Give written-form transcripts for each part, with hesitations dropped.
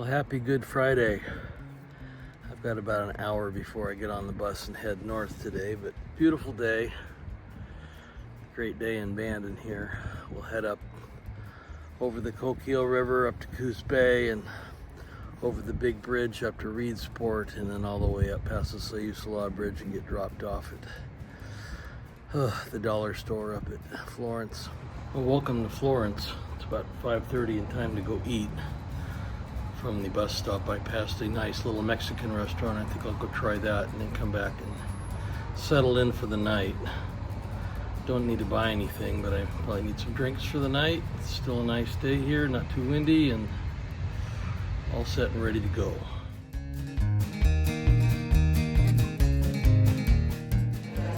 Happy Good Friday. I've got about an hour before I get on the bus and head north today, but beautiful day. Great day in Bandon here. We'll head up over the Coquille River up to Coos Bay and over the big bridge up to Reedsport and then all the way up past the Sayusalaw Bridge and get dropped off at the dollar store up at Florence. Well, welcome to Florence. It's about 5:30 and time to go eat. From the bus stop, I passed a nice little Mexican restaurant. I think I'll go try that and then come back and settle in for the night. Don't need to buy anything, but I probably need some drinks for the night. It's still a nice day here, not too windy, and all set and ready to go.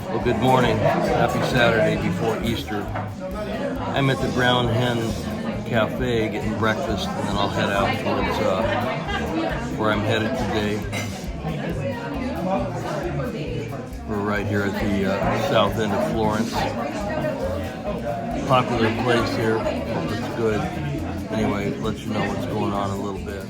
Well, good morning. Happy Saturday before Easter. I'm at the Brown Hen Cafe getting breakfast, and then I'll head out towards where I'm headed today. We're right here at the south end of Florence. Popular place here. Hope it's good. Anyway, let you know what's going on a little bit.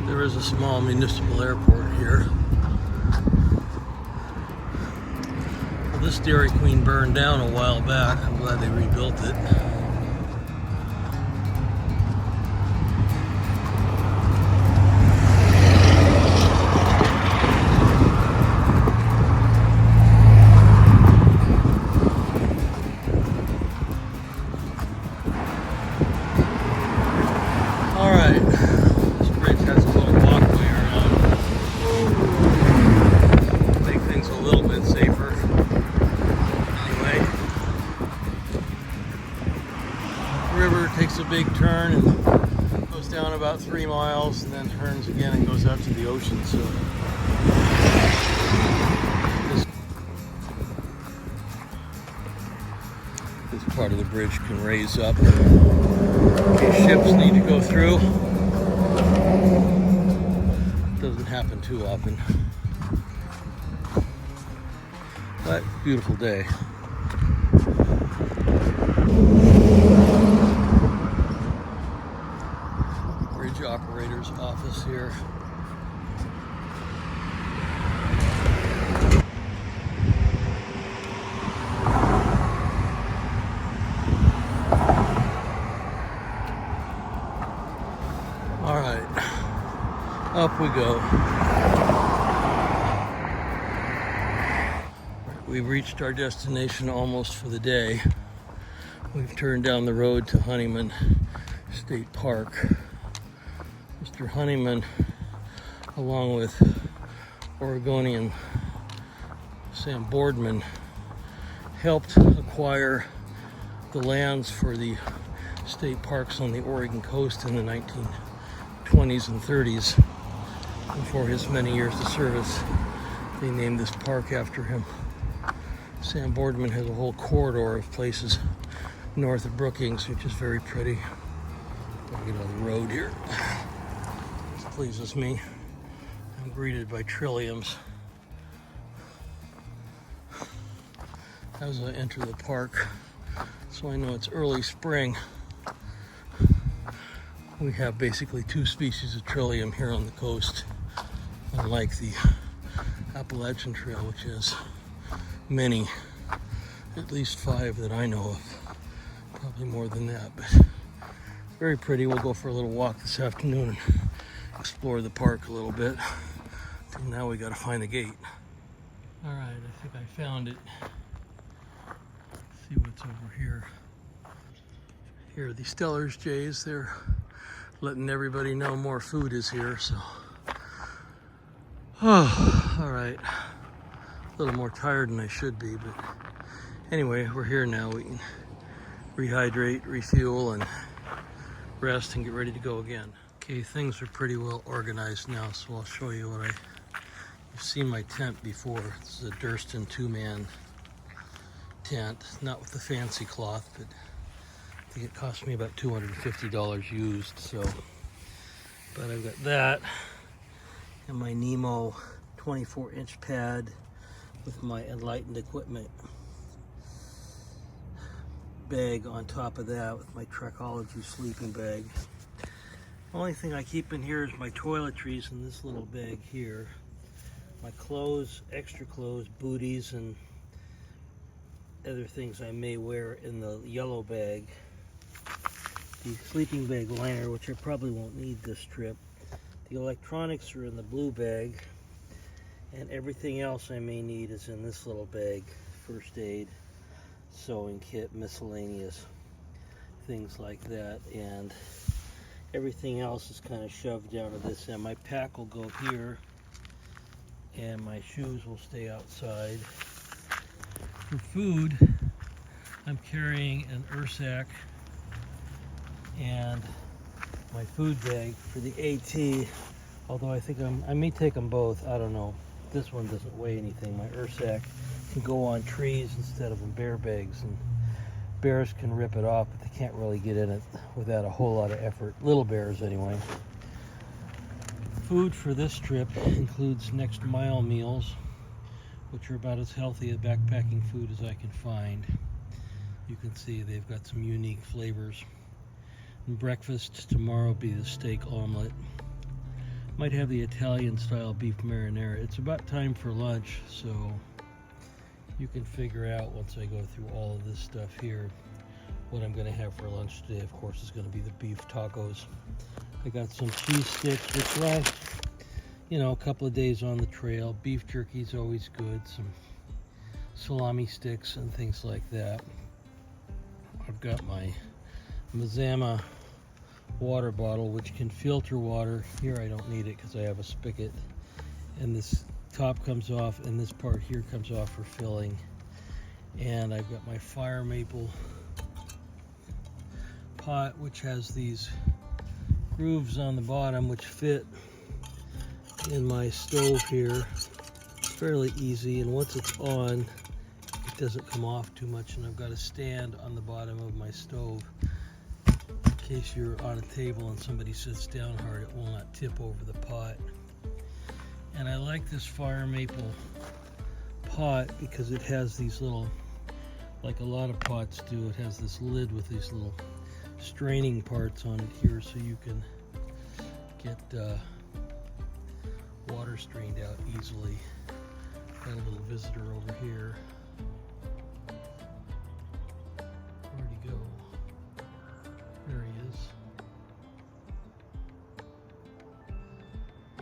There is a small municipal airport here. Well, this Dairy Queen burned down a while back. I'm glad they rebuilt it. All right. River takes a big turn and goes down about 3 miles and then turns again and goes out to the ocean. So this part of the bridge can raise up in case ships need to go through. Doesn't happen too often, but beautiful day. Bridge operator's office here. All right, up we go. We've reached our destination almost for the day. We've turned down the road to Honeyman State Park. Mr. Honeyman, along with Oregonian Sam Boardman, helped acquire the lands for the state parks on the Oregon coast in the 1920s and 30s. And for his many years of service, they named this park after him. Sam Boardman has a whole corridor of places north of Brookings, which is very pretty. Gotta get on the road here. This pleases me. I'm greeted by trilliums as I enter the park, so I know it's early spring. We have basically 2 species of trillium here on the coast, unlike the Appalachian Trail, which has many, at least 5 that I know of. Probably more than that, but very pretty. We'll go for a little walk this afternoon and explore the park a little bit. And now we gotta find the gate. All right, I think I found it. Let's see what's over here. Here are the Stellar's jays. They're letting everybody know more food is here, so. Oh, all right. A little more tired than I should be, but anyway, we're here now. We can rehydrate, refuel, and rest and get ready to go again. Okay, things are pretty well organized now, so I'll show you what you've seen my tent before. This is a Durston 2-man tent, not with the fancy cloth, but I think it cost me about $250 used, so. But I've got that and my Nemo 24-inch pad with my Enlightened equipment bag on top of that with my Trekology sleeping bag. Only thing I keep in here is my toiletries in this little bag here. My clothes, extra clothes, booties, and other things I may wear in the yellow bag. The sleeping bag liner, which I probably won't need this trip. The electronics are in the blue bag, and everything else I may need is in this little bag. First aid, sewing kit, miscellaneous things like that, and everything else is kind of shoved down to this end. My pack will go here, and my shoes will stay outside. For food, I'm carrying an Ursack and my food bag for the AT, although I think I may take them both, I don't know. This one doesn't weigh anything. My Ursack can go on trees instead of in bear bags, and bears can rip it off, but they can't really get in it without a whole lot of effort. Little bears anyway. Food for this trip includes next mile meals, which are about as healthy as backpacking food as I can find. You can see they've got some unique flavors. And breakfast tomorrow will be the steak omelet. Might have the Italian style beef marinara. It's about time for lunch, so you can figure out once I go through all of this stuff here what I'm going to have for lunch today. Of course, is going to be the beef tacos. I got some cheese sticks, which last, a couple of days on the trail. Beef jerky is always good. Some salami sticks and things like that. I've got my Mazama water bottle, which can filter water. Here I don't need it because I have a spigot, and this top comes off and this part here comes off for filling. And I've got my fire maple pot, which has these grooves on the bottom which fit in my stove here. It's fairly easy, and once it's on it doesn't come off too much. And I've got a stand on the bottom of my stove in case you're on a table and somebody sits down hard, it will not tip over the pot. And I like this fire maple pot because it has these little, like a lot of pots do, it has this lid with these little straining parts on it here, so you can get water strained out easily. Got a little visitor over here. Where'd he go? There he is.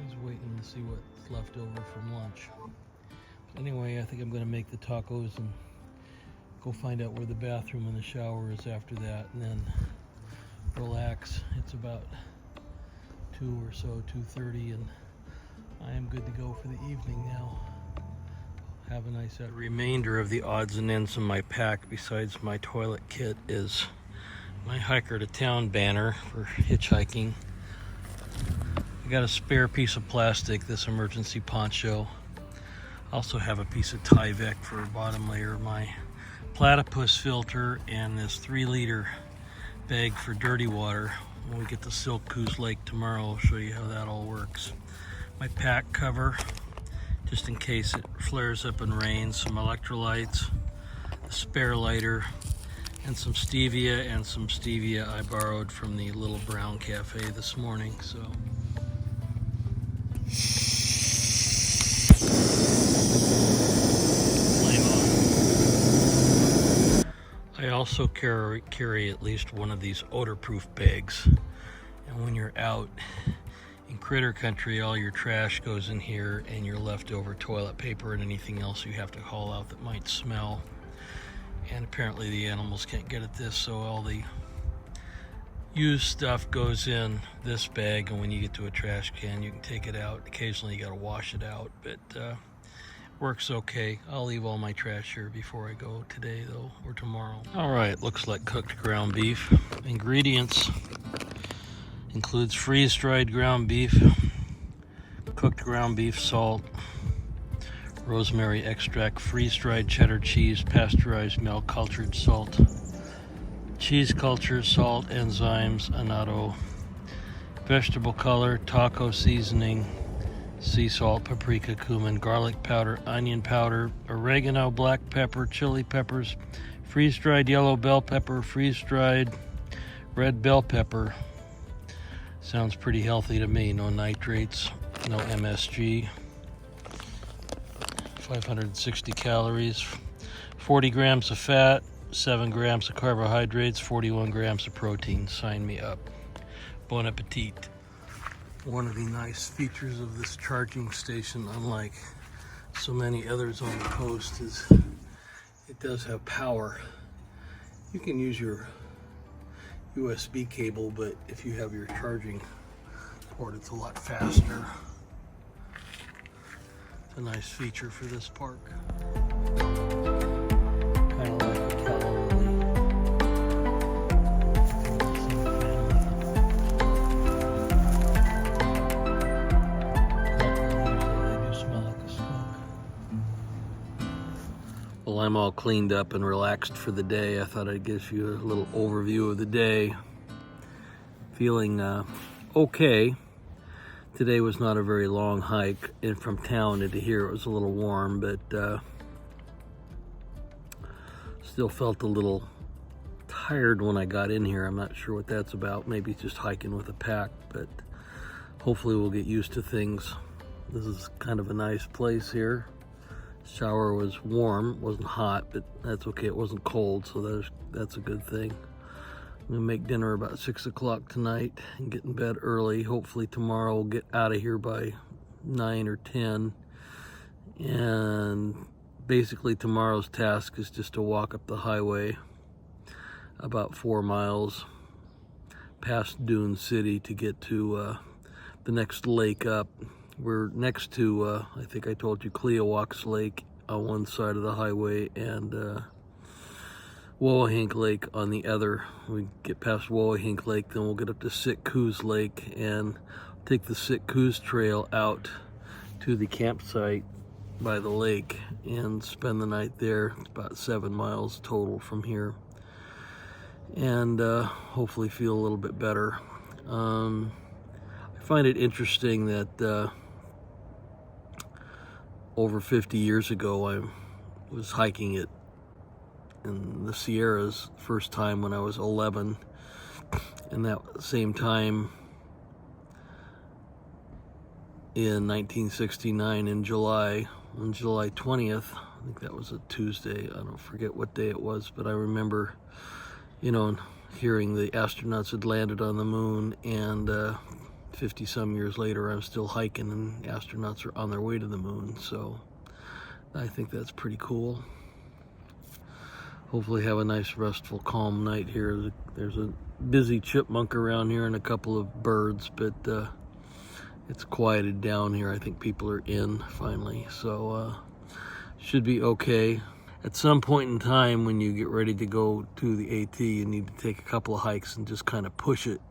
He's waiting to see what's left over from lunch. Anyway, I think I'm going to make the tacos and go find out where the bathroom and the shower is after that, and then relax. It's about 2 or so, 2:30, and I am good to go for the evening now. Have a nice remainder of the odds and ends in my pack besides my toilet kit is my hiker to town banner for hitchhiking. I got a spare piece of plastic, this emergency poncho. Also have a piece of Tyvek for a bottom layer, my platypus filter, and this 3-liter bag for dirty water. When we get to Silk Coos Lake tomorrow, I'll show you how that all works. My pack cover, just in case it flares up and rains, some electrolytes, a spare lighter, and some stevia. And some stevia I borrowed from the Little Brown Cafe this morning. So I also carry at least one of these odor-proof bags. And when you're out in critter country, all your trash goes in here, and your leftover toilet paper and anything else you have to haul out that might smell. And apparently the animals can't get at this, so all the used stuff goes in this bag, and when you get to a trash can you can take it out. Occasionally you got to wash it out, but works okay. I'll leave all my trash here before I go today, though, or tomorrow. All right, looks like cooked ground beef. Ingredients: Includes freeze-dried ground beef, cooked ground beef, salt, rosemary extract, freeze-dried cheddar cheese, pasteurized milk, cultured salt, cheese culture, salt, enzymes, annatto, vegetable color, taco seasoning, sea salt, paprika, cumin, garlic powder, onion powder, oregano, black pepper, chili peppers, freeze-dried yellow bell pepper, freeze-dried red bell pepper. Sounds pretty healthy to me. No nitrates, no MSG. 560 calories, 40 grams of fat, 7 grams of carbohydrates, 41 grams of protein. Sign me up. Bon appetit. One of the nice features of this charging station, unlike so many others on the coast, is it does have power. You can use your USB cable, but if you have your charging port, it's a lot faster. It's a nice feature for this park. Kind of like a calorie. Well, I'm all cleaned up and relaxed for the day. I thought I'd give you a little overview of the day. Feeling okay. Today was not a very long hike, and from town into here it was a little warm, but still felt a little tired when I got in here. I'm not sure what that's about. Maybe just hiking with a pack, but hopefully we'll get used to things. This is kind of a nice place here. Shower was warm, wasn't hot, but that's okay. It wasn't cold, so that's a good thing. I'm gonna make dinner about 6 o'clock tonight and get in bed early. Hopefully tomorrow we'll get out of here by 9 or 10. And basically tomorrow's task is just to walk up the highway about 4 miles past Dune City to get to the next lake up. We're next to, I think I told you, Cleowalks Lake on one side of the highway and Woahink Lake on the other. We get past Woahink Lake, then we'll get up to Sitcoos Lake and take the Sitcoos Trail out to the campsite by the lake and spend the night there. It's about 7 miles total from here. And hopefully feel a little bit better. I find it interesting that over 50 years ago I was hiking it in the Sierras first time when I was 11, and that same time in 1969 in July, on July 20th, I think that was a Tuesday, I don't forget what day it was, but I remember, you know, hearing the astronauts had landed on the moon, and 50 some years later I'm still hiking and astronauts are on their way to the moon, so I think that's pretty cool. Hopefully have a nice restful calm night here. There's a busy chipmunk around here and a couple of birds, but it's quieted down here. I think people are in finally, so should be okay. At some point in time when you get ready to go to the AT, you need to take a couple of hikes and just kind of push it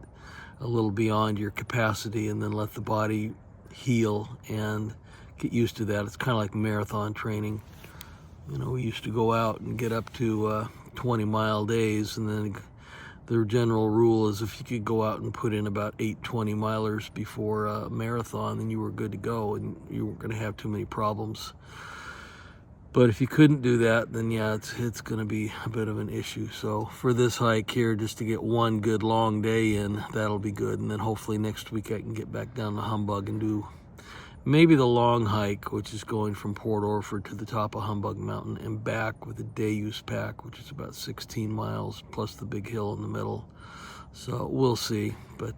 a little beyond your capacity and then let the body heal and get used to that. It's kind of like marathon training. You know, we used to go out and get up to 20-mile days, and then the general rule is if you could go out and put in about 8 20-milers before a marathon, then you were good to go and you weren't going to have too many problems. But if you couldn't do that, then yeah, it's going to be a bit of an issue. So for this hike here, just to get one good long day in, that'll be good. And then hopefully next week I can get back down to Humbug and do maybe the long hike, which is going from Port Orford to the top of Humbug Mountain and back with a day use pack, which is about 16 miles plus the big hill in the middle. So we'll see. But,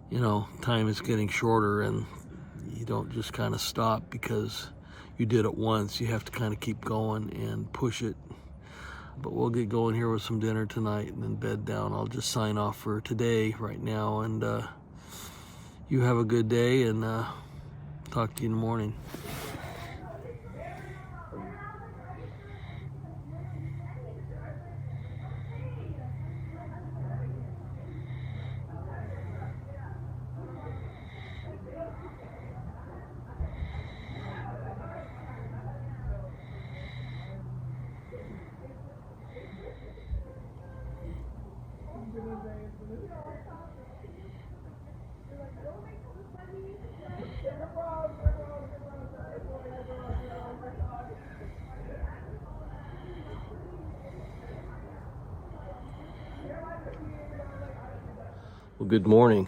you know, time is getting shorter and you don't just kind of stop because you did it once. You have to kind of keep going and push it. But we'll get going here with some dinner tonight and then bed down. I'll just sign off for today right now, and you have a good day, and talk to you in the morning. Well, good morning.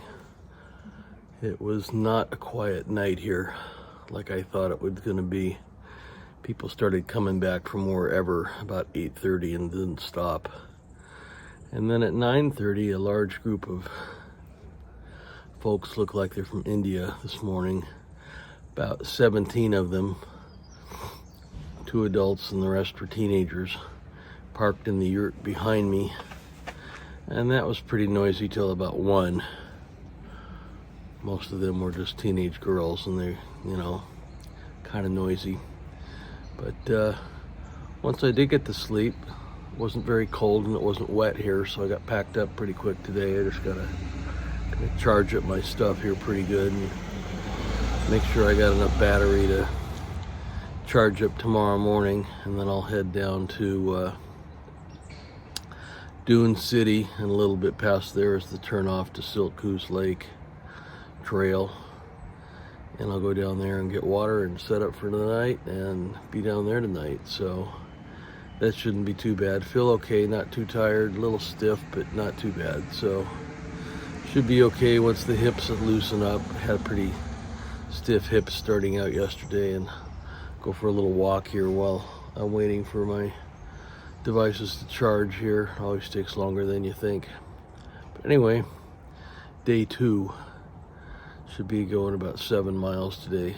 It was not a quiet night here like I thought it was going to be. People started coming back from wherever about 8:30 and didn't stop. And then at 9:30, a large group of folks looked like they're from India this morning. About 17 of them, 2 adults and the rest were teenagers, parked in the yurt behind me. And that was pretty noisy till about 1. Most of them were just teenage girls, and they, kind of noisy. But once I did get to sleep, it wasn't very cold and it wasn't wet here, so I got packed up pretty quick today. I just gotta charge up my stuff here pretty good and make sure I got enough battery to charge up tomorrow morning, and then I'll head down to Dune City, and a little bit past there is the turnoff to Silk Coos Lake Trail, and I'll go down there and get water and set up for the night and be down there tonight. So that shouldn't be too bad. Feel okay, not too tired, a little stiff, but not too bad. So should be okay once the hips loosen up. Had pretty stiff hips starting out yesterday, and go for a little walk here while I'm waiting for my devices to charge here. Always takes longer than you think. But anyway, day 2 should be going about 7 miles today,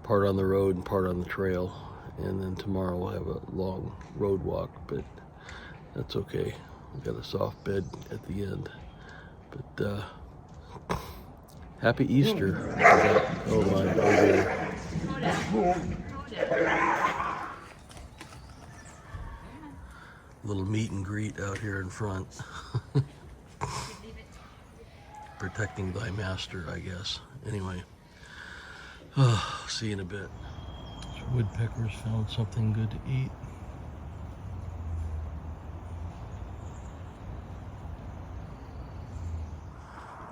part on the road and part on the trail, and then tomorrow we'll have a long road walk, but that's okay. We got a soft bed at the end. But happy Easter. Oh my, oh dear. Little meet and greet out here in front. Protecting thy master, I guess. Anyway, see you in a bit. Woodpeckers found something good to eat.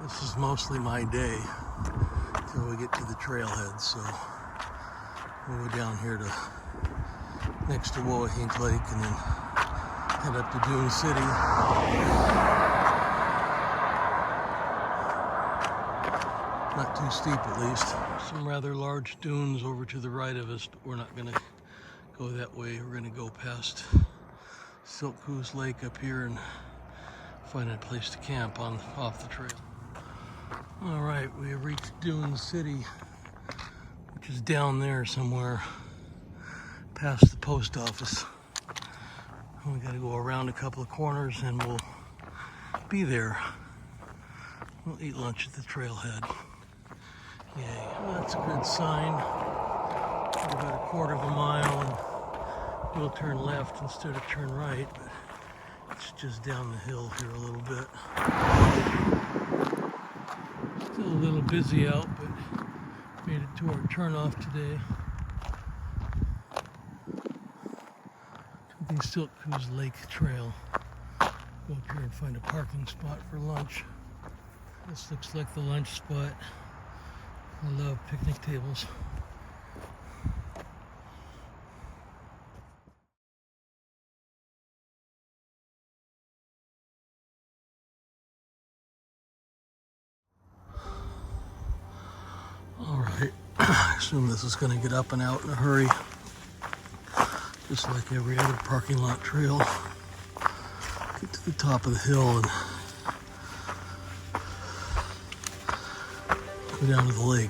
This is mostly my day till we get to the trailhead, so we'll go down here to next to Woahink Lake and then head up to Dune City. Not too steep, at least. Some rather large dunes over to the right of us, but we're not going to go that way. We're going to go past Silk Coos Lake up here and find a place to camp off the trail. All right, we have reached Dune City, which is down there somewhere past the post office. We got to go around a couple of corners and we'll be there. We'll eat lunch at the trailhead. Yay, well, that's a good sign. We're about a quarter of a mile and we'll turn left instead of turn right, but it's just down the hill here a little bit. Still a little busy out, but made it to our turnoff today. To the Silk Coos Lake Trail. Go up here and find a parking spot for lunch. This looks like the lunch spot. I love picnic tables. All right, I assume this is going to get up and out in a hurry, just like every other parking lot trail. Get to the top of the hill and go down to the lake.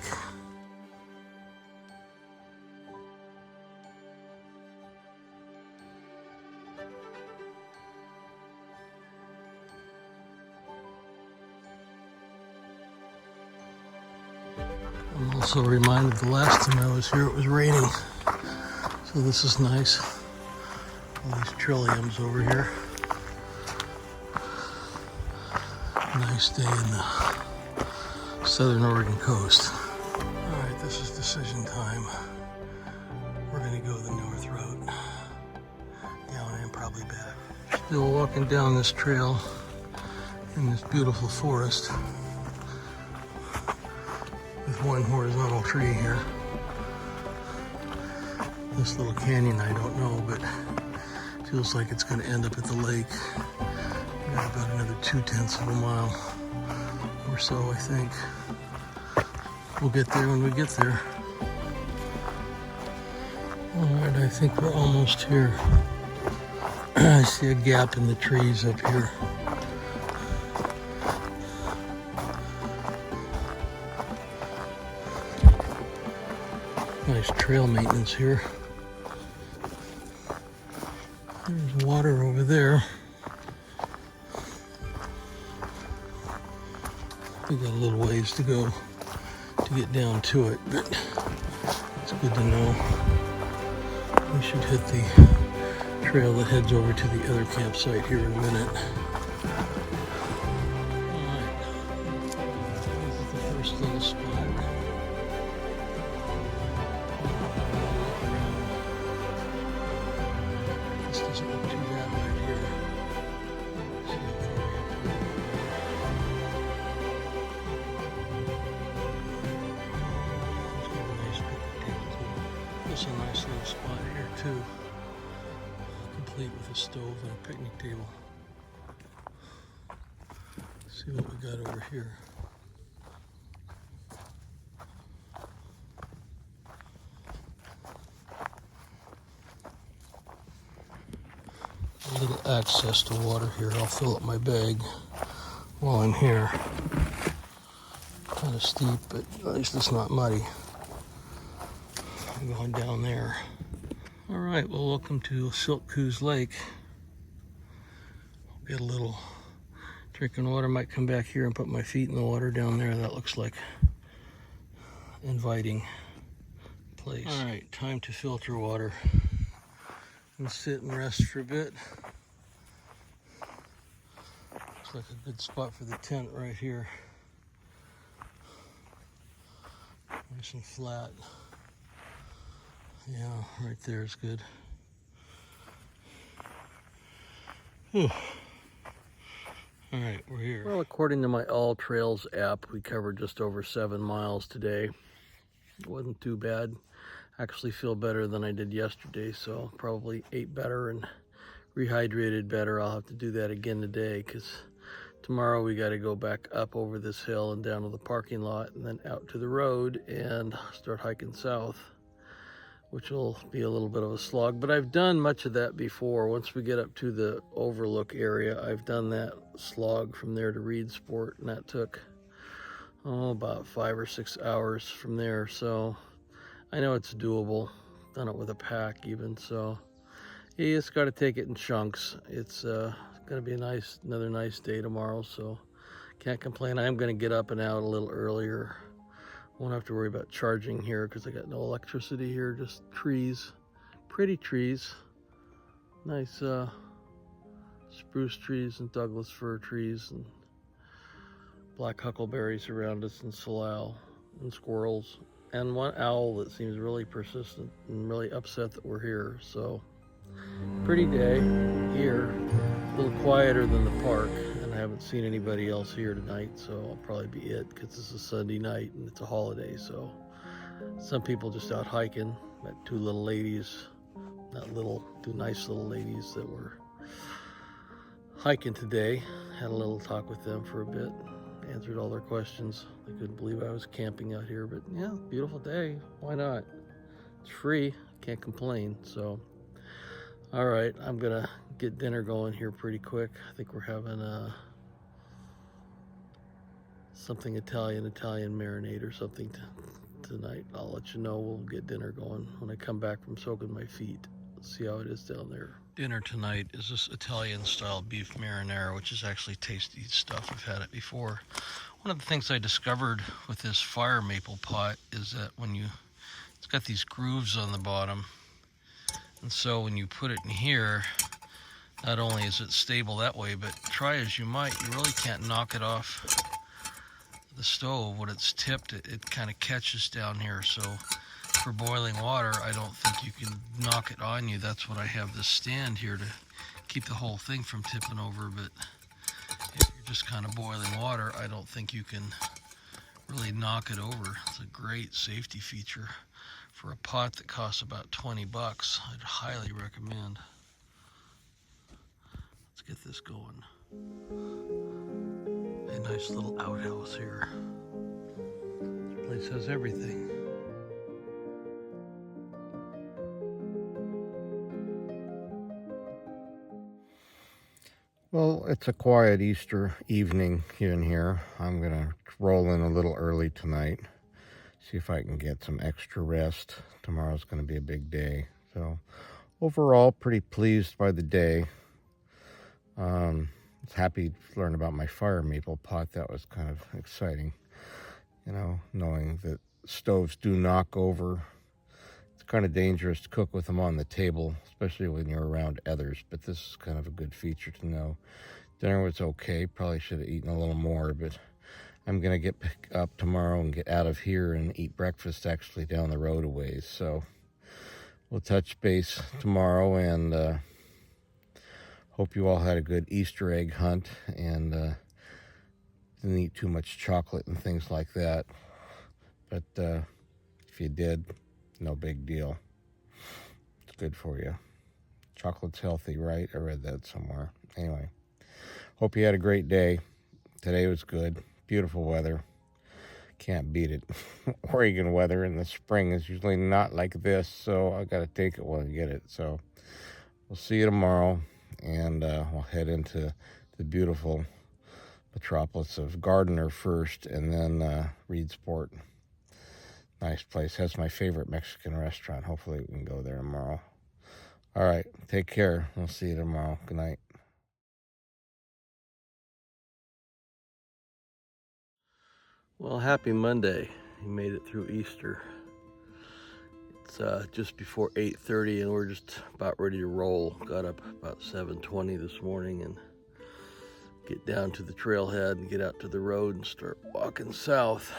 I'm also reminded the last time I was here it was raining, so this is nice. All these trilliums over here. Nice day in the southern Oregon coast. All right, this is decision time. We're gonna go the north road, down and probably back. Still walking down this trail in this beautiful forest with one horizontal tree here. This little canyon, I don't know, but feels like it's going to end up at the lake. We got about another 0.2 of a mile. or so, I think. We'll get there when we get there. Alright, I think we're almost here. I see a gap in the trees up here. Nice trail maintenance here. There's water over there. We got a little ways to go to get down to it, but it's good to know. We should hit the trail that heads over to the other campsite here in a minute. Alright, this is the first little spot. This doesn't look too bad right here. See how far we have to go. It's got a nice picnic table too. This is a nice little spot here too. Complete with a stove and a picnic table. Let's see what we got over here. A little access to water here. I'll fill up my bag while I'm here. Kind of steep, but at least it's not muddy. I'm going down there. All right, well, welcome to Silk Coos Lake. I'll get a little drinking water. Might come back here and put my feet in the water down there. That looks like inviting place. All right, time to filter water. And sit and rest for a bit. Looks like a good spot for the tent right here. Nice and flat. Yeah, right there is good. Whew. All right, we're here. Well, according to my All Trails app, we covered just over 7 miles today. It wasn't too bad. Actually feel better than I did yesterday, so probably ate better and rehydrated better. I'll have to do that again today because tomorrow we got to go back up over this hill and down to the parking lot and then out to the road and start hiking south, which will be a little bit of a slog. But I've done much of that before. Once we get up to the overlook area, I've done that slog from there to Reedsport, and that took about 5 or 6 hours from there. So I know it's doable. Done it with a pack even, so you just got to take it in chunks. It's gonna be another nice day tomorrow, so can't complain. I am gonna get up and out a little earlier. Won't have to worry about charging here because I got no electricity here, just trees, pretty trees. Nice spruce trees and Douglas fir trees and black huckleberries around us and salal and squirrels. And one owl that seems really persistent and really upset that we're here. So, pretty day here. A little quieter than the park, and I haven't seen anybody else here tonight, so I'll probably be it because it's a Sunday night and it's a holiday. So, some people just out hiking. Met 2 little ladies, two nice little ladies that were hiking today. Had a little talk with them for a bit. Answered all their questions. They couldn't believe I was camping out here, but yeah, beautiful day. Why not? It's free. Can't complain. So, all right, I'm gonna get dinner going here pretty quick. I think we're having something Italian marinade or something tonight. I'll let you know. We'll get dinner going when I come back from soaking my feet. See how it is down there. Dinner tonight is this Italian-style beef marinara, which is actually tasty stuff. I've had it before. One of the things I discovered with this fire maple pot is that it's got these grooves on the bottom, and so when you put it in here, not only is it stable that way, but try as you might, you really can't knock it off the stove. When it's tipped, it kind of catches down here. So for boiling water, I don't think you can knock it on you. That's what I have this stand here to keep the whole thing from tipping over. But if you're just kind of boiling water, I don't think you can really knock it over. It's a great safety feature for a pot that costs about 20 bucks. I'd highly recommend. Let's get this going. A nice little outhouse here. This place has everything. Well, it's a quiet Easter evening in here. I'm gonna roll in a little early tonight. See if I can get some extra rest. Tomorrow's gonna be a big day. So overall, pretty pleased by the day. Was happy to learn about my fire maple pot. That was kind of exciting. You know, knowing that stoves do knock over. It's kind of dangerous to cook with them on the table, especially when you're around others, but this is kind of a good feature to know. Dinner was okay. Probably should have eaten a little more, but I'm going to get up tomorrow and get out of here and eat breakfast actually down the road a ways. So we'll touch base tomorrow, and hope you all had a good Easter egg hunt and didn't eat too much chocolate and things like that. But if you did, no big deal. It's good for you. Chocolate's healthy, right? I read that somewhere. Anyway, hope you had a great day. Today was good. Beautiful weather. Can't beat it. Oregon weather in the spring is usually not like this, so I got to take it when I get it. So we'll see you tomorrow, and we'll head into the beautiful metropolis of Gardner first, and then Reedsport. Nice place. Has my favorite Mexican restaurant. Hopefully we can go there tomorrow. All right. Take care. We'll see you tomorrow. Good night. Well, happy Monday. You made it through Easter. It's just before 8:30, and we're just about ready to roll. Got up about 7:20 this morning and get down to the trailhead and get out to the road and start walking south.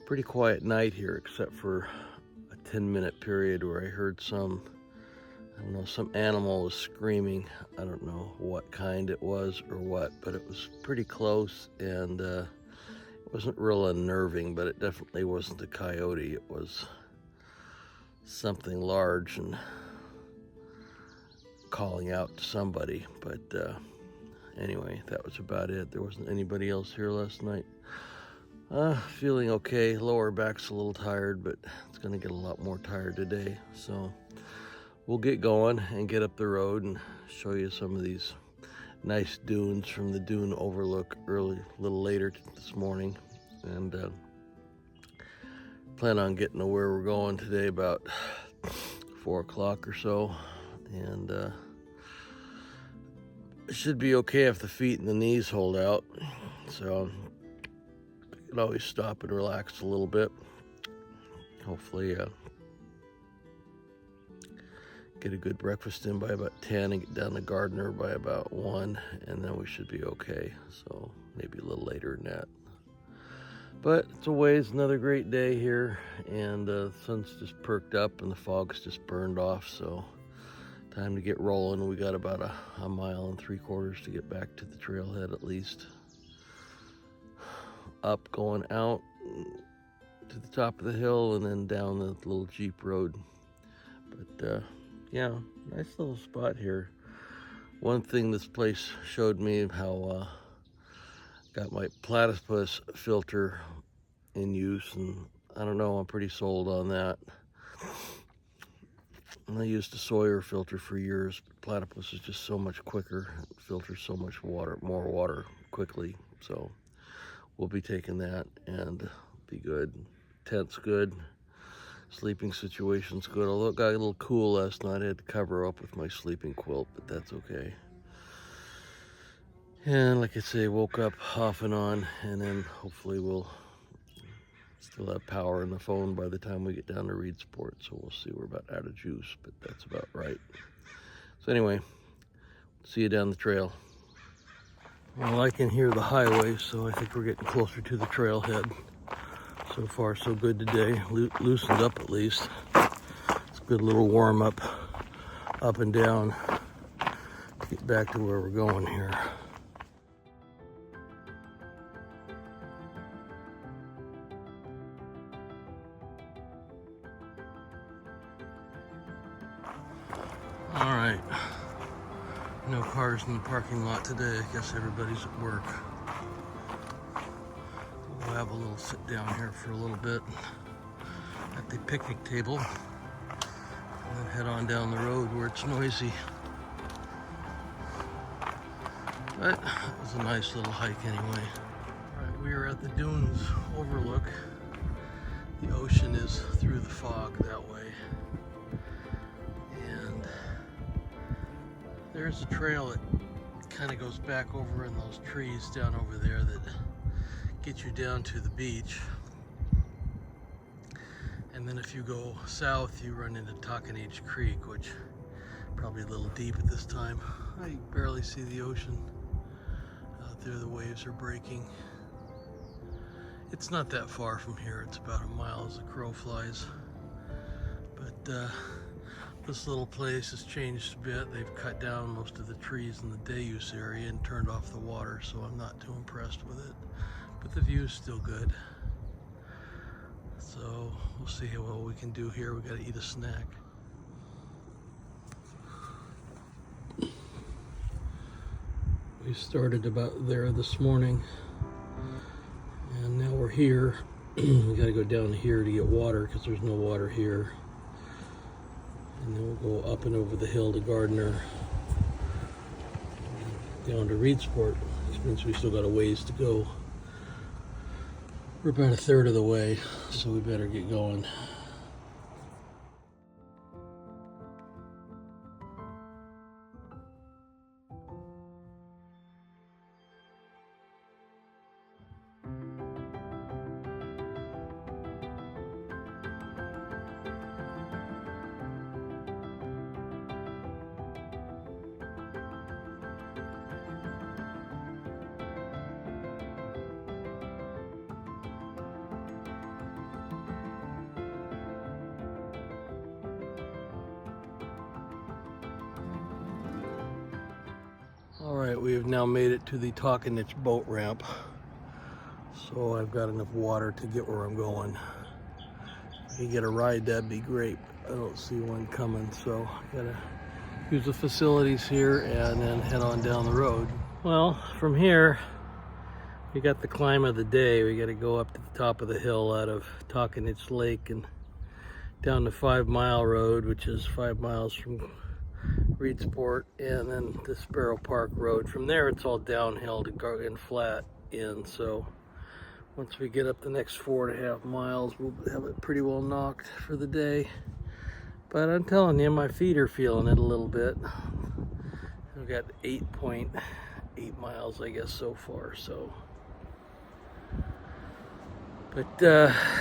Pretty quiet night here, except for a 10-minute period where I heard some animal was screaming. I don't know what kind it was or what, but it was pretty close, and it wasn't real unnerving, but it definitely wasn't a coyote. It was something large and calling out to somebody. But anyway, that was about it. There wasn't anybody else here last night. Feeling okay. Lower back's a little tired, but it's going to get a lot more tired today. So we'll get going and get up the road and show you some of these nice dunes from the dune overlook a little later this morning. And plan on getting to where we're going today about 4 o'clock or so. And it should be okay if the feet and the knees hold out. So you can always stop and relax a little bit. Hopefully get a good breakfast in by about 10 and get down to Gardner by about 1, and then we should be okay. So maybe a little later than that. But it's a ways, another great day here, and the sun's just perked up and the fog's just burned off, so time to get rolling. We got about a mile and 3/4 to get back to the trailhead at least. Up, going out to the top of the hill, and then down the little Jeep road. But yeah, nice little spot here. One thing this place showed me how got my platypus filter in use, and I don't know, I'm pretty sold on that. I used a Sawyer filter for years, but platypus is just so much quicker. It filters so much more water quickly. So we'll be taking that and be good. Tent's good. Sleeping situation's good. Although it got a little cool last night, I had to cover up with my sleeping quilt, but that's okay. And like I say, woke up off and on, and then hopefully we'll still have power in the phone by the time we get down to Reedsport. So we'll see. We're about out of juice, but that's about right. So anyway, see you down the trail. Well, I can hear the highway, so I think we're getting closer to the trailhead. So far, so good today. Loosened up at least. It's a good little warm up and down to get back to where we're going here. All right. No cars in the parking lot today. I guess everybody's at work. have a little sit down here for a little bit at the picnic table, and then head on down the road where it's noisy. But it was a nice little hike anyway. All right, we are at the dunes overlook. The ocean is through the fog that way. And there's a trail that kind of goes back over in those trees down over there that get you down to the beach. And then if you go south, you run into Tockenage Creek, which probably a little deep at this time. I barely see the ocean out there. The waves are breaking. It's not that far from here. It's about a mile as the crow flies. But this little place has changed a bit. They've cut down most of the trees in the day use area and turned off the water, so I'm not too impressed with it. But the view's still good. So we'll see what we can do here. We gotta eat a snack. We started about there this morning, and now we're here. We gotta go down here to get water because there's no water here. And then we'll go up and over the hill to Gardner, down to Reedsport, which means we still got a ways to go. We're about a third of the way, so we better get going. All right, we have now made it to the Tockenage boat ramp. So I've got enough water to get where I'm going. If you get a ride, that'd be great. I don't see one coming, so I gotta use the facilities here and then head on down the road. Well, from here, we got the climb of the day. We gotta go up to the top of the hill out of Tockenage Lake and down the 5 Mile Road, which is 5 miles from Reedsport, and then the Sparrow Park Road. From there, it's all downhill to go and flat in. So once we get up the next 4.5 miles, we'll have it pretty well knocked for the day. But I'm telling you, my feet are feeling it a little bit. We've got 8.8 miles, I guess, so far. So, but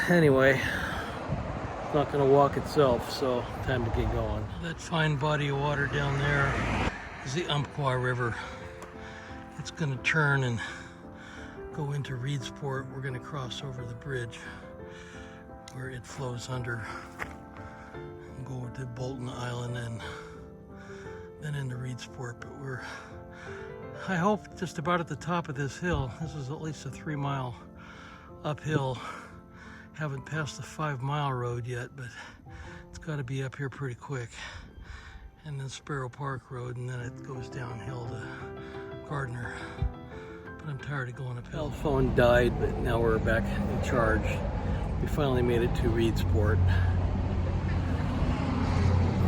anyway. Not going to walk itself, so time to get going. That fine body of water down there is the Umpqua River. It's going to turn and go into Reedsport. We're going to cross over the bridge where it flows under and go over to Bolton Island and then into Reedsport. But we're, I hope, just about at the top of this hill. This is at least a 3 mile uphill. Haven't passed the 5 Mile Road yet, but it's got to be up here pretty quick. And then Sparrow Park Road, and then it goes downhill to Gardner. But I'm tired of going uphill. The phone died, but now we're back in charge. We finally made it to Reedsport.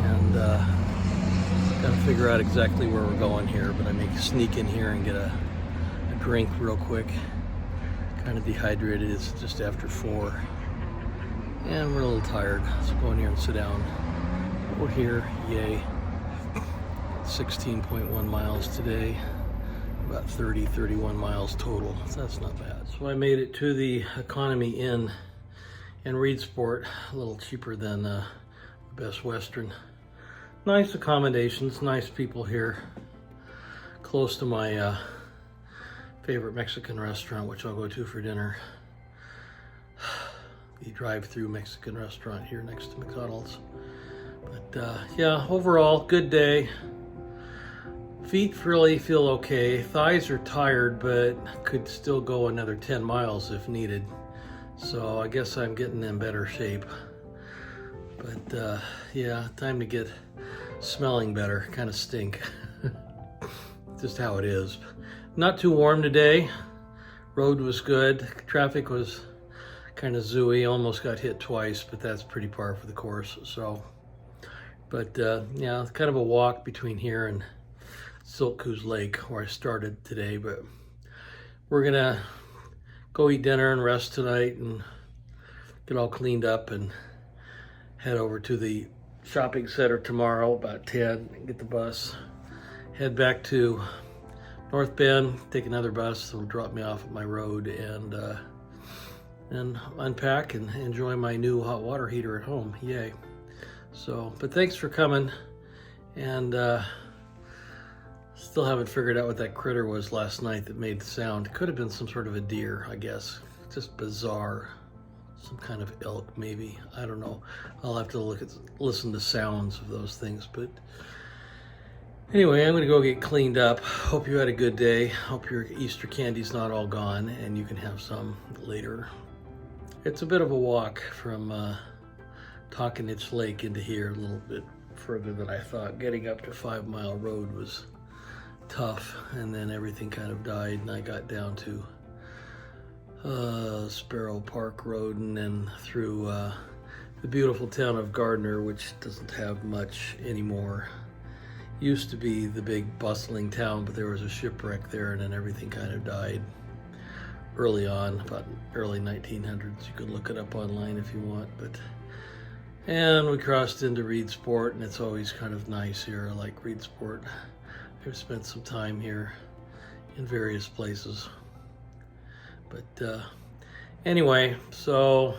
And got to figure out exactly where we're going here, but I may sneak in here and get a drink real quick. Kind of dehydrated. It's just after 4. And we're a little tired, so go in here and sit down. We're here, yay. 16.1 miles today, about 31 miles total, so that's not bad. So I made it to the Economy Inn in Reedsport, a little cheaper than Best Western. Nice accommodations, nice people here. Close to my favorite Mexican restaurant, which I'll go to for dinner. The drive-through Mexican restaurant here next to McDonald's. But yeah, overall, good day. Feet really feel okay. Thighs are tired, but could still go another 10 miles if needed. So I guess I'm getting in better shape. But yeah, time to get smelling better. Kind of stink. Just how it is. Not too warm today. Road was good. Traffic was kind of zooey. Almost got hit twice, but that's pretty par for the course. So, but yeah, kind of a walk between here and Siltcoos Lake, where I started today. But we're gonna go eat dinner and rest tonight and get all cleaned up and head over to the shopping center tomorrow about 10 and get the bus. Head back to North Bend, take another bus that'll drop me off at my road and unpack and enjoy my new hot water heater at home. Yay. So, but thanks for coming, and still haven't figured out what that critter was last night that made the sound. Could have been some sort of a deer, I guess. Just bizarre. Some kind of elk, maybe. I don't know. I'll have to listen to sounds of those things. But anyway, I'm going to go get cleaned up. Hope you had a good day. Hope your Easter candy's not all gone and you can have some later. It's a bit of a walk from Talkinitch Lake into here, a little bit further than I thought. Getting up to 5 Mile Road was tough, and then everything kind of died, and I got down to Sparrow Park Road and then through the beautiful town of Gardner, which doesn't have much anymore. Used to be the big bustling town, but there was a shipwreck there, and then everything kind of died early on, about early 1900s. You could look it up online if you want. And we crossed into Reedsport, and it's always kind of nice here. I like Reedsport. I've spent some time here in various places. But anyway, so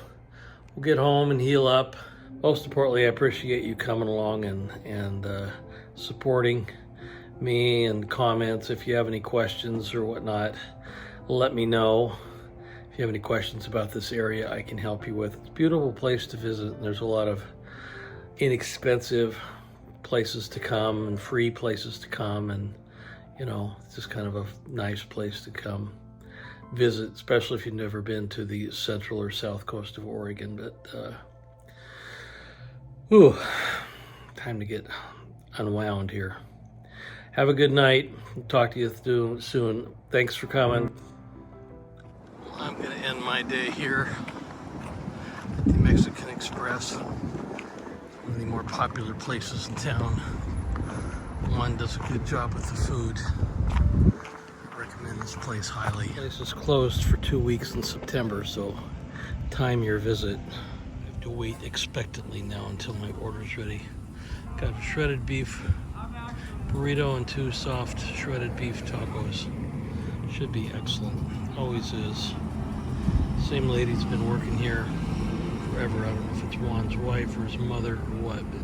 we'll get home and heal up. Most importantly, I appreciate you coming along and supporting me, and comments. If you have any questions or whatnot, let me know. If you have any questions about this area I can help you with. It's a beautiful place to visit, and there's a lot of inexpensive places to come and free places to come, and you know, it's just kind of a nice place to come visit, especially if you've never been to the central or south coast of Oregon. But time to get unwound here. Have a good night. Talk to you soon. Thanks for coming. I'm going to end my day here at the Mexican Express, one of the more popular places in town. One does a good job with the food. I recommend this place highly. The place is closed for 2 weeks in September, so time your visit. I have to wait expectantly now until my order's ready. Got a shredded beef burrito and 2 soft shredded beef tacos. Should be excellent. Always is. Same lady's been working here forever. I don't know if it's Juan's wife or his mother or what, but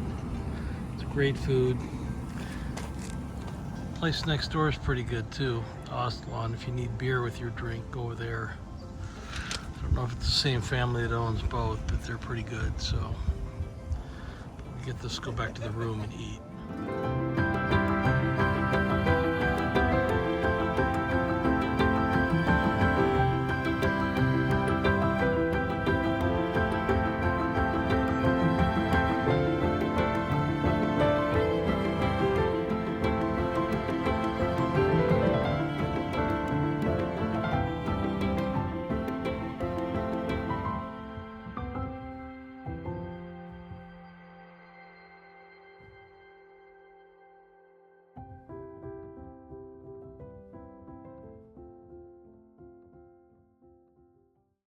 it's great food. Place next door is pretty good too. Ostlon. If you need beer with your drink, go over there. I don't know if it's the same family that owns both, but they're pretty good. So we get this, go back to the room and eat.